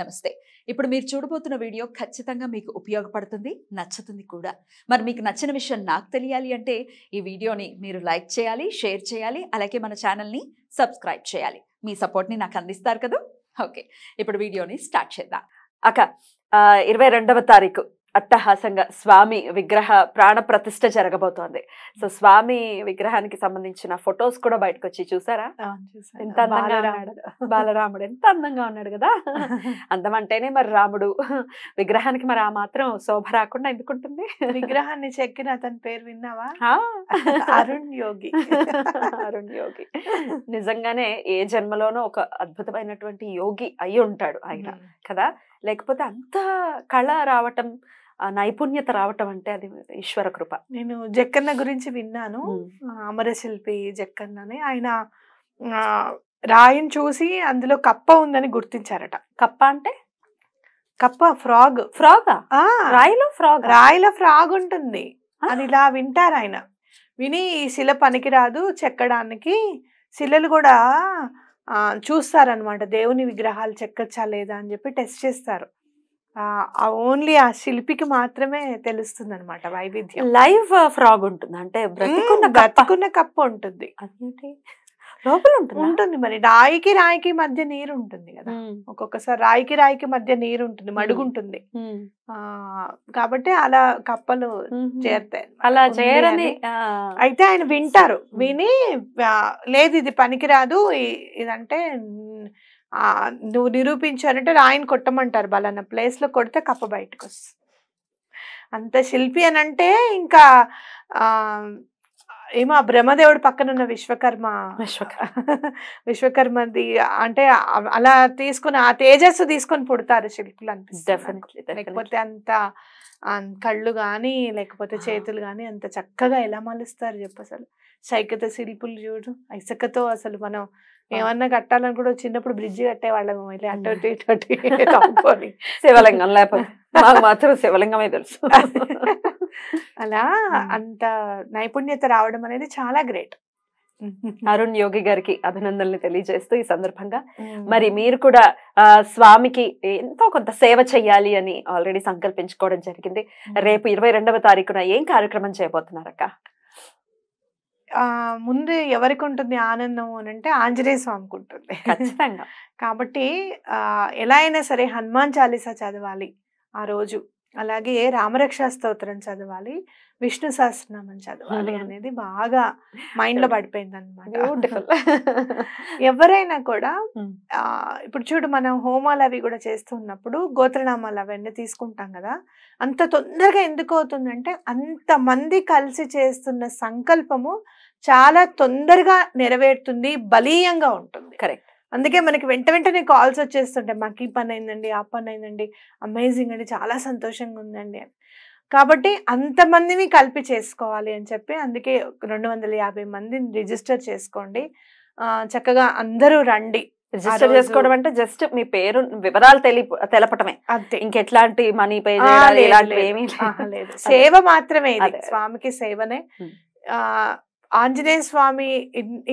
నమస్తే. ఇప్పుడు మీరు చూడబోతున్న వీడియో ఖచ్చితంగా మీకు ఉపయోగపడుతుంది, నచ్చుతుంది కూడా. మరి మీకు నచ్చిన విషయం నాకు తెలియాలి అంటే ఈ వీడియోని మీరు లైక్ చేయాలి, షేర్ చేయాలి, అలాగే మన ఛానల్‌ని సబ్స్క్రైబ్ చేయాలి. మీ సపోర్ట్‌ని నాకు అందిస్తారు కదా? ఓకే. ఇప్పుడు వీడియోని స్టార్ట్ చేద్దాం. అక్క 22వ తారీఖు అట్టహాసంగా స్వామి విగ్రహ ప్రాణ ప్రతిష్ఠ జరగబోతోంది. సో స్వామి విగ్రహానికి సంబంధించిన ఫొటోస్ కూడా బయటకు వచ్చి చూసారా? ఎంత అందంగా ఉన్నాడు బాలరాముడు, ఎంత అందంగా ఉన్నాడు కదా. అందం అంటేనే మరి రాముడు, విగ్రహానికి మరి ఆ మాత్రం శోభ రాకుండా ఎందుకుంటుంది? విగ్రహాన్ని చెక్కిన అతని పేరు విన్నావా? అరుణ్ యోగి. అరుణ్ యోగి నిజంగానే ఏ జన్మలోనో ఒక అద్భుతమైనటువంటి యోగి అయి ఉంటాడు ఆయన కదా. లేకపోతే అంత కళ రావటం, నైపుణ్యత రావటం అంటే అది ఈశ్వర కృప. నేను జక్కన్న గురించి విన్నాను. అమరశిల్పి జక్కన్న అని. ఆయన రాయిని చూసి అందులో కప్ప ఉందని గుర్తించారట. కప్ప అంటే కప్ప ఫ్రాగ్. ఫ్రాగా? రాయిలో ఫ్రాగ్? రాయిలో ఫ్రాగ్ ఉంటుంది అని ఇలా వింటారు ఆయన. విని ఈ శిల పనికిరాదు చెక్కడానికి, శిలలు కూడా చూస్తారనమాట, దేవుని విగ్రహాలు చెక్కచ్చా లేదా అని చెప్పి టెస్ట్ చేస్తారు. ఓన్లీ ఆ శిల్పికి మాత్రమే తెలుస్తుంది అనమాట వైవిధ్యం. లైవ్ ఫ్రాగ్ ఉంటుంది అంటే బ్రతికున్న కప్ప ఉంటుంది. అదేంటి లోపల ఉంటుంది మరి. రాయికి మధ్య నీరు ఉంటుంది కదా, ఒక్కొక్కసారి రాయికి మధ్య నీరు ఉంటుంది, మడుగు ఉంటుంది. కాబట్టి అలా కప్పలు చేరుతాయి. అలా చేయరని అయితే ఆయన వింటారు. విని లేదు ఇది పనికిరాదు, ఇదంటే నువ్వు నిరూపించారంటే రాయిని కొట్టమంటారు. బలానా ప్లేస్ లో కొడితే కప్ప బయటకు వస్తుంది. అంత శిల్పి అని అంటే ఇంకా ఏమో బ్రహ్మదేవుడు పక్కన ఉన్న విశ్వకర్మది అంటే అలా తీసుకుని ఆ తేజస్సు తీసుకొని పుడతారు శిల్పులు అనిపిస్తుంది. లేకపోతే అంత కళ్ళు గాని లేకపోతే చేతులు గాని అంత చక్కగా ఎలా మలుస్తారు చెప్పు. అసలు సైకత శిల్పులు చూడు, ఇసుకతో అసలు మనం ఏమన్నా కట్టాలని కూడా చిన్నప్పుడు బ్రిడ్జి కట్టేవాళ్ళము. మళ్ళీ అటు ఇటు శివలింగం లేకపోతే మాత్రం శివలింగమే తెలుసు. అలా అంత నైపుణ్యత రావడం అనేది చాలా గ్రేట్. అరుణ్ యోగి గారికి అభినందనలు తెలియజేస్తూ ఈ సందర్భంగా మరి మీరు కూడా స్వామికి ఎంతో కొంత సేవ చెయ్యాలి అని ఆల్రెడీ సంకల్పించుకోవడం జరిగింది. రేపు 22వ తారీఖున ఏం కార్యక్రమం చేయబోతున్నారక్క? ముందు ఎవరికి ఉంటుంది ఆనందం అని అంటే ఆంజనేయ స్వామికి ఉంటుంది ఖచ్చితంగా. కాబట్టి ఎలా అయినా సరే హనుమాన్ చాలీసా చదవాలి ఆ రోజు, అలాగే రామరక్షా స్తోత్రం చదవాలి, విష్ణు సహస్రనామం చదవాలి అనేది బాగా మైండ్ లో పడిపోయింది అనమాట. ఎవరైనా కూడా ఇప్పుడు చూడు, మనం హోమాలు అవి కూడా చేస్తున్నప్పుడు గోత్రనామాలు అవన్నీ తీసుకుంటాం కదా. అంత తొందరగా ఎందుకు అవుతుందంటే అంతమంది కలిసి చేస్తున్న సంకల్పము చాలా తొందరగా నెరవేరుతుంది, బలీయంగా ఉంటుంది. కరెక్ట్. అందుకే మనకి వెంటనే కాల్స్ వచ్చేస్తుంటాయి, మాకు ఈ పని అయిందండి, ఆ పని అయిందండి, అమేజింగ్ అండి, చాలా సంతోషంగా ఉందండి అని. కాబట్టి అంతమందిని కలిపి చేసుకోవాలి అని చెప్పి అందుకే 250 మందిని రిజిస్టర్ చేసుకోండి. చక్కగా అందరూ రండి. రిజిస్టర్ చేసుకోవడం అంటే జస్ట్ మీ పేరు వివరాలు తెలపటమే అంతే, ఇంకెట్లాంటి మనీ పే లేదు. సేవ మాత్రమే, ఇది స్వామికి సేవనే. ఆంజనేయ స్వామి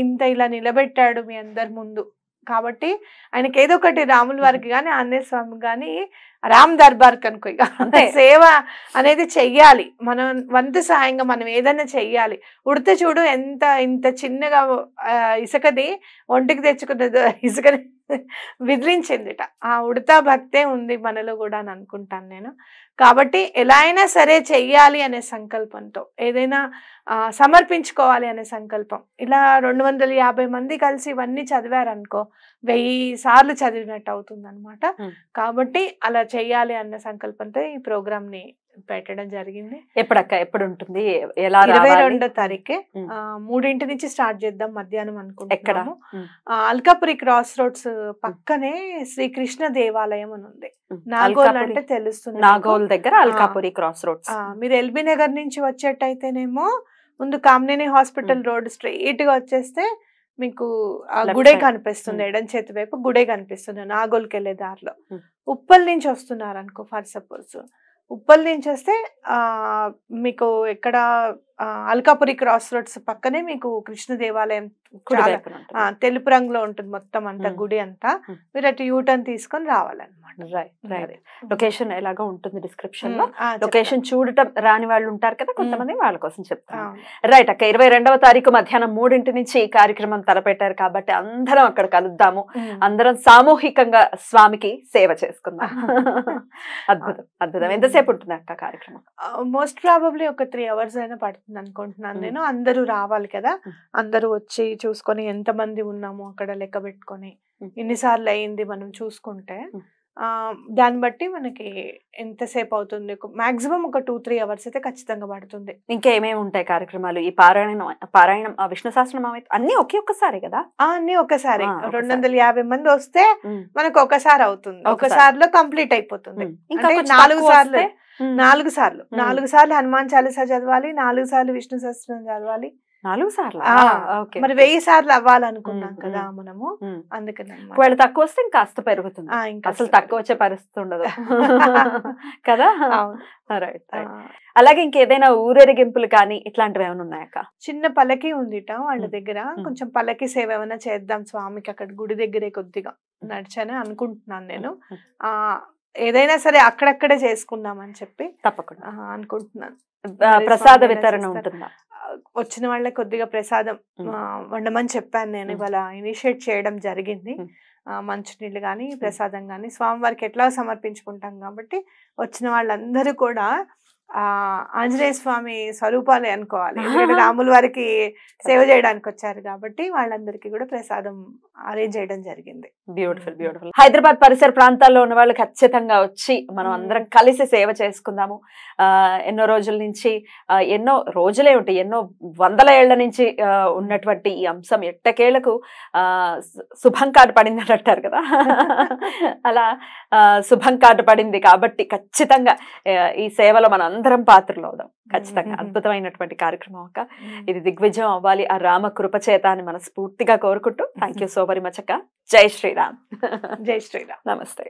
ఇంత ఇలా నిలబెట్టాడు మీ అందరి ముందు కాబట్టి ఆయనకి ఏదో ఒకటి రాముల వారికి కానీ ఆంజనేయ స్వామి కానీ రామ్ దర్బార్ కనుక సేవ అనేది చెయ్యాలి. మనం వంతు సాయంగా మనం ఏదైనా చెయ్యాలి. ఉడితే చూడు ఇంత చిన్నగా ఇసుకది ఒంటికి తెచ్చుకున్న ఇసుకని విదిలించిందిట. ఆ ఉడతా భక్తే ఉంది మనలో కూడా అని అనుకుంటాను నేను. కాబట్టి ఎలా అయినా సరే చెయ్యాలి అనే సంకల్పంతో ఏదైనా సమర్పించుకోవాలి అనే సంకల్పం. ఇలా 250 మంది కలిసి ఇవన్నీ చదివారనుకో 1000 సార్లు చదివినట్టు అవుతుంది అనమాట. కాబట్టి అలా చెయ్యాలి అన్న సంకల్పంతో ఈ ప్రోగ్రామ్ ని పెట్టడం జరిగింది. ఎప్పుడక్క ఎప్పుడు ఉంటుంది? 22వ తారీఖే 3 నుంచి స్టార్ట్ చేద్దాం మధ్యాహ్నం అనుకుంటున్నాము. అల్కాపురి క్రాస్ రోడ్స్ పక్కనే శ్రీకృష్ణ దేవాలయం అని ఉంది. నాగోల్ అంటే తెలుస్తుంది, నాగోల్ దగ్గర అల్కాపురి క్రాస్ రోడ్స్. మీరు ఎల్బీ నగర్ నుంచి వచ్చేటైతేనేమో ముందు కామినేని హాస్పిటల్ రోడ్ స్ట్రైట్ గా వచ్చేస్తే మీకు గుడే కనిపిస్తుంది, ఎడం చేతి వైపు గుడే కనిపిస్తుంది నాగోల్కి వెళ్ళే దారిలో. ఉప్పల్ నుంచి వస్తున్నారు అనుకో, ఫర్ సపోజ్ ఉప్పల్ నుంచి వస్తే మీకు ఎక్కడ అల్కాపురి క్రాస్ రోడ్స్ పక్కనే మీకు కృష్ణ దేవాలయం తెలుపు రంగులో ఉంటుంది మొత్తం అంతా గుడి అంతా. మీరు అటు యూటర్న్ తీసుకొని రావాలన్నమాట. లొకేషన్ ఎలాగో ఉంటుంది డిస్క్రిప్షన్ లో. లొకేషన్ చూడటం రాని వాళ్ళు ఉంటారు కదా కొంతమంది, వాళ్ళ కోసం చెప్తాను. రైట్ అక్క, 22వ తారీఖు మధ్యాహ్నం 3 నుంచి ఈ కార్యక్రమం తలపెట్టారు కాబట్టి అందరం అక్కడ కలుద్దాము, అందరం సామూహికంగా స్వామికి సేవ చేసుకుందాం. అద్భుతం అద్భుతం. ఎంతసేపు ఉంటుంది అక్క కార్యక్రమం? మోస్ట్ ప్రాబబ్లీ ఒక 3 hours అయినా పడుతుంది అనుకుంటున్నాను నేను. అందరూ రావాలి కదా, అందరూ వచ్చి చూసుకొని ఎంతమంది ఉన్నామో అక్కడ లెక్క పెట్టుకొని ఎన్నిసార్లు అయింది మనం చూసుకుంటే దాన్ని బట్టి మనకి ఎంతసేపు అవుతుంది. మాక్సిమం ఒక 2-3 hours అయితే ఖచ్చితంగా పడుతుంది. ఇంకా ఏమేమి ఉంటాయి కార్యక్రమాలు? ఈ పారాయణం విష్ణు సహస్రనామం అన్ని ఒకేసారి కదా? అన్ని ఒకసారి 250 మంది వస్తే మనకు ఒకసారి అవుతుంది, ఒకసారిలో కంప్లీట్ అయిపోతుంది. అంటే 4 సార్లు హనుమాన్ చాలీసా చదవాలి, 4 సార్లు విష్ణు సహస్రనామం చదవాలి. 4 సార్లు మరి 1000 సార్లు అవ్వాలనుకున్నాం కదా మనము, అందుకని ఒకవేళ తక్కువ వస్తే ఇంకాస్త పెరుగుతుంది, అసలు తక్కువ వచ్చే పరిస్థితి ఉండదు కదా? రైట్. అలాగే ఇంకేదైనా ఊరేగింపులు కానీ ఇట్లాంటివి ఏమైనా ఉన్నాయక్క? చిన్న పల్లకి ఉందిట వాళ్ళ దగ్గర, కొంచెం పల్లకి సేవ ఏమైనా చేద్దాం స్వామికి అక్కడ గుడి దగ్గరే కొద్దిగా నడిచాను అనుకుంటున్నాను నేను. ఏదైనా సరే అక్కడక్కడే చేసుకుందాం అని చెప్పి తప్పకుండా అనుకుంటున్నాను. ప్రసాద వితరణ ఉంటుందా? వచ్చిన వాళ్ళకి కొద్దిగా ప్రసాదం వండమని చెప్పాను నేను. ఇవాళ ఇనిషియేట్ చేయడం జరిగింది. మంచినీళ్ళు కానీ ప్రసాదం కానీ స్వామివారికి ఎట్లా సమర్పించుకుంటాం కాబట్టి వచ్చిన వాళ్ళందరూ కూడా ఆంజనేయ స్వామి స్వరూపాలే అనుకోవాలి. ఎందుకంటే రాముల వారికి సేవ చేయడానికి వచ్చారు కాబట్టి వాళ్ళందరికీ కూడా ప్రసాదం అరేంజ్ చేయడం జరిగింది. Beautiful beautiful. హైదరాబాద్ పరిసర ప్రాంతాల్లో ఉన్న వాళ్ళు ఖచ్చితంగా వచ్చి మనం అందరం కలిసి సేవ చేసుకుందాము. ఎన్నో రోజుల నుంచి, ఎన్నో రోజులే ఉంటాయి, ఎన్నో వందల ఏళ్ల నుంచి ఉన్నటువంటి ఈ అంశం ఎట్టకేళ్లకు శుభం కార్డు పడింది అని అంటారు కదా, అలా శుభం కార్డు పడింది కాబట్టి ఖచ్చితంగా ఈ సేవలో మనం అందరం పాత్రలు అవుదాం. ఖచ్చితంగా అద్భుతమైనటువంటి కార్యక్రమం అక్క. ఇది దిగ్విజయం అవ్వాలి ఆ రామ కృప చేత అని మనస్ఫూర్తిగా కోరుకుంటూ thank you so very much అక్క. జై శ్రీరామ్. జై శ్రీరామ్. నమస్తే.